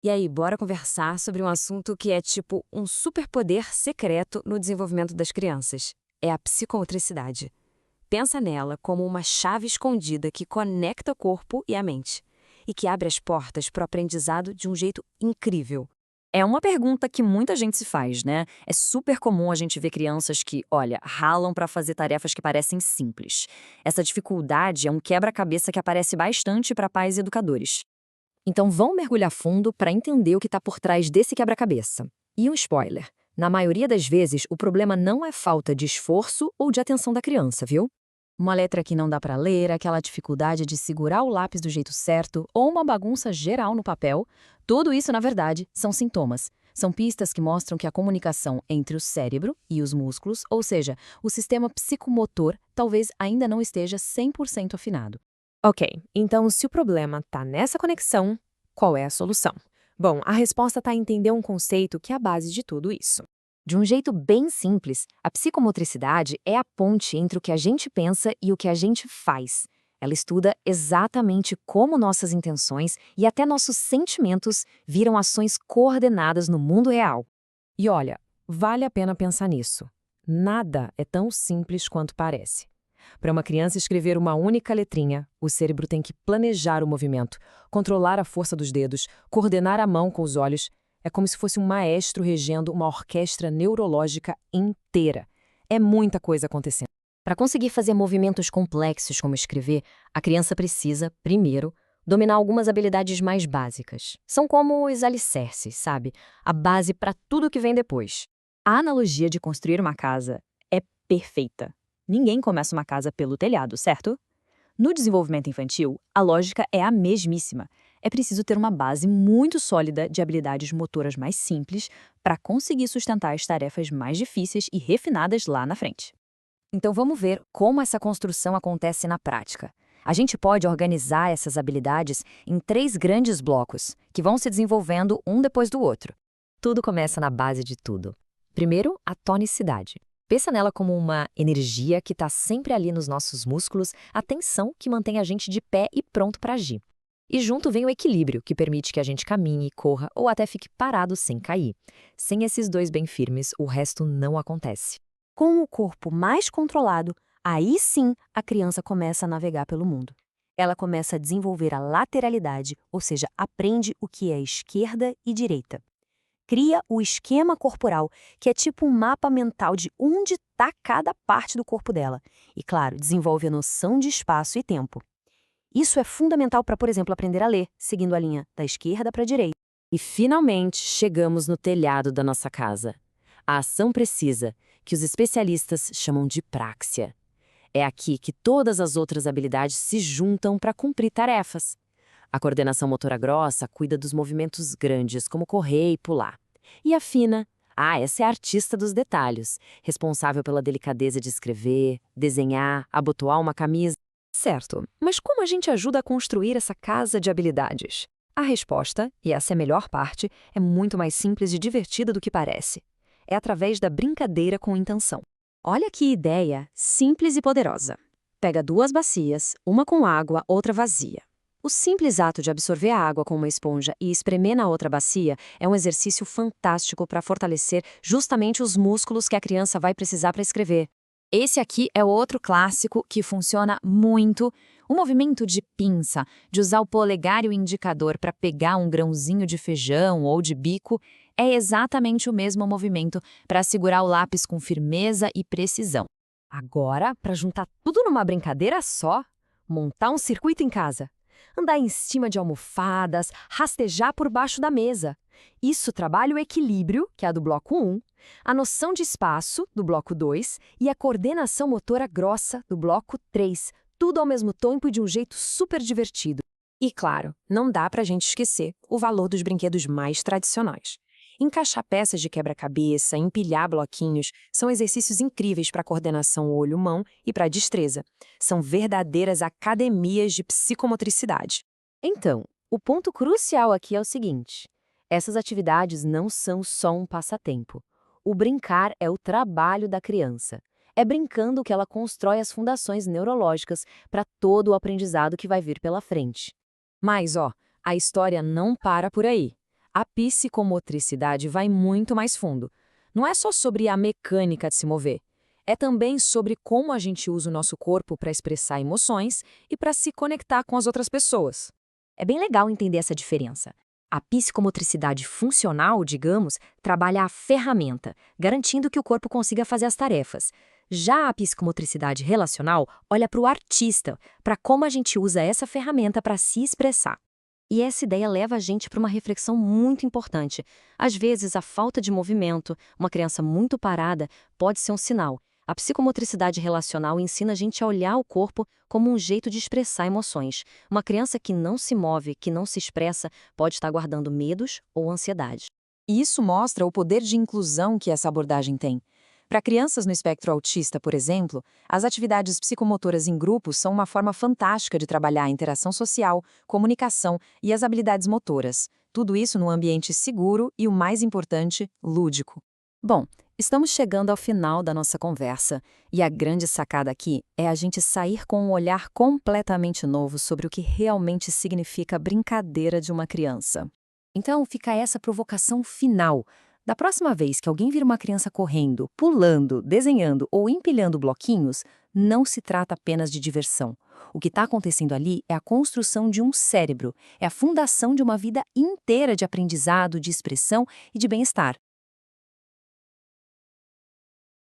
E aí, bora conversar sobre um assunto que é tipo um superpoder secreto no desenvolvimento das crianças. É a psicomotricidade. Pensa nela como uma chave escondida que conecta o corpo e a mente, e que abre as portas para o aprendizado de um jeito incrível. É uma pergunta que muita gente se faz, né? É super comum a gente ver crianças que, olha, ralam para fazer tarefas que parecem simples. Essa dificuldade é um quebra-cabeça que aparece bastante para pais e educadores. Então vamos mergulhar fundo para entender o que está por trás desse quebra-cabeça. E um spoiler: na maioria das vezes, o problema não é falta de esforço ou de atenção da criança, viu? Uma letra que não dá para ler, aquela dificuldade de segurar o lápis do jeito certo ou uma bagunça geral no papel, tudo isso, na verdade, são sintomas. São pistas que mostram que a comunicação entre o cérebro e os músculos, ou seja, o sistema psicomotor, talvez ainda não esteja 100% afinado. Ok, então se o problema está nessa conexão, qual é a solução? Bom, a resposta está em entender um conceito que é a base de tudo isso. De um jeito bem simples, a psicomotricidade é a ponte entre o que a gente pensa e o que a gente faz. Ela estuda exatamente como nossas intenções e até nossos sentimentos viram ações coordenadas no mundo real. E olha, vale a pena pensar nisso. Nada é tão simples quanto parece. Para uma criança escrever uma única letrinha, o cérebro tem que planejar o movimento, controlar a força dos dedos, coordenar a mão com os olhos. É como se fosse um maestro regendo uma orquestra neurológica inteira. É muita coisa acontecendo. Para conseguir fazer movimentos complexos como escrever, a criança precisa, primeiro, dominar algumas habilidades mais básicas. São como os alicerces, sabe? A base para tudo que vem depois. A analogia de construir uma casa é perfeita. Ninguém começa uma casa pelo telhado, certo? No desenvolvimento infantil, a lógica é a mesmíssima. É preciso ter uma base muito sólida de habilidades motoras mais simples para conseguir sustentar as tarefas mais difíceis e refinadas lá na frente. Então vamos ver como essa construção acontece na prática. A gente pode organizar essas habilidades em 3 grandes blocos, que vão se desenvolvendo um depois do outro. Tudo começa na base de tudo. Primeiro, a tonicidade. Pensa nela como uma energia que está sempre ali nos nossos músculos, a tensão que mantém a gente de pé e pronto para agir. E junto vem o equilíbrio, que permite que a gente caminhe, corra ou até fique parado sem cair. Sem esses 2 bem firmes, o resto não acontece. Com o corpo mais controlado, aí sim a criança começa a navegar pelo mundo. Ela começa a desenvolver a lateralidade, ou seja, aprende o que é esquerda e direita. Cria o esquema corporal, que é tipo um mapa mental de onde está cada parte do corpo dela. E, claro, desenvolve a noção de espaço e tempo. Isso é fundamental para, por exemplo, aprender a ler, seguindo a linha da esquerda para a direita. E finalmente chegamos no telhado da nossa casa. A ação precisa, que os especialistas chamam de práxia. É aqui que todas as outras habilidades se juntam para cumprir tarefas. A coordenação motora grossa cuida dos movimentos grandes, como correr e pular. E a fina? Essa é a artista dos detalhes, responsável pela delicadeza de escrever, desenhar, abotoar uma camisa. Certo, mas como a gente ajuda a construir essa casa de habilidades? A resposta, e essa é a melhor parte, é muito mais simples e divertida do que parece. É através da brincadeira com intenção. Olha que ideia simples e poderosa. Pega 2 bacias, uma com água, outra vazia. O simples ato de absorver a água com uma esponja e espremer na outra bacia é um exercício fantástico para fortalecer justamente os músculos que a criança vai precisar para escrever. Esse aqui é outro clássico que funciona muito. O movimento de pinça, de usar o polegar e o indicador para pegar um grãozinho de feijão ou de bico, é exatamente o mesmo movimento para segurar o lápis com firmeza e precisão. Agora, para juntar tudo numa brincadeira só, montar um circuito em casa. Andar em cima de almofadas, rastejar por baixo da mesa. Isso trabalha o equilíbrio, que é a do bloco 1, a noção de espaço, do bloco 2, e a coordenação motora grossa, do bloco 3, tudo ao mesmo tempo e de um jeito super divertido. E claro, não dá pra gente esquecer o valor dos brinquedos mais tradicionais. Encaixar peças de quebra-cabeça, empilhar bloquinhos, são exercícios incríveis para coordenação olho-mão e para destreza. São verdadeiras academias de psicomotricidade. Então, o ponto crucial aqui é o seguinte: essas atividades não são só um passatempo. O brincar é o trabalho da criança. É brincando que ela constrói as fundações neurológicas para todo o aprendizado que vai vir pela frente. Mas, a história não para por aí. A psicomotricidade vai muito mais fundo. Não é só sobre a mecânica de se mover. É também sobre como a gente usa o nosso corpo para expressar emoções e para se conectar com as outras pessoas. É bem legal entender essa diferença. A psicomotricidade funcional, digamos, trabalha a ferramenta, garantindo que o corpo consiga fazer as tarefas. Já a psicomotricidade relacional olha para o artista, para como a gente usa essa ferramenta para se expressar. E essa ideia leva a gente para uma reflexão muito importante. Às vezes, a falta de movimento, uma criança muito parada, pode ser um sinal. A psicomotricidade relacional ensina a gente a olhar o corpo como um jeito de expressar emoções. Uma criança que não se move, que não se expressa, pode estar guardando medos ou ansiedade. E isso mostra o poder de inclusão que essa abordagem tem. Para crianças no espectro autista, por exemplo, as atividades psicomotoras em grupos são uma forma fantástica de trabalhar a interação social, comunicação e as habilidades motoras. Tudo isso num ambiente seguro e, o mais importante, lúdico. Bom, estamos chegando ao final da nossa conversa e a grande sacada aqui é a gente sair com um olhar completamente novo sobre o que realmente significa a brincadeira de uma criança. Então, fica essa provocação final. Da próxima vez que alguém vir uma criança correndo, pulando, desenhando ou empilhando bloquinhos, não se trata apenas de diversão. O que está acontecendo ali é a construção de um cérebro, é a fundação de uma vida inteira de aprendizado, de expressão e de bem-estar.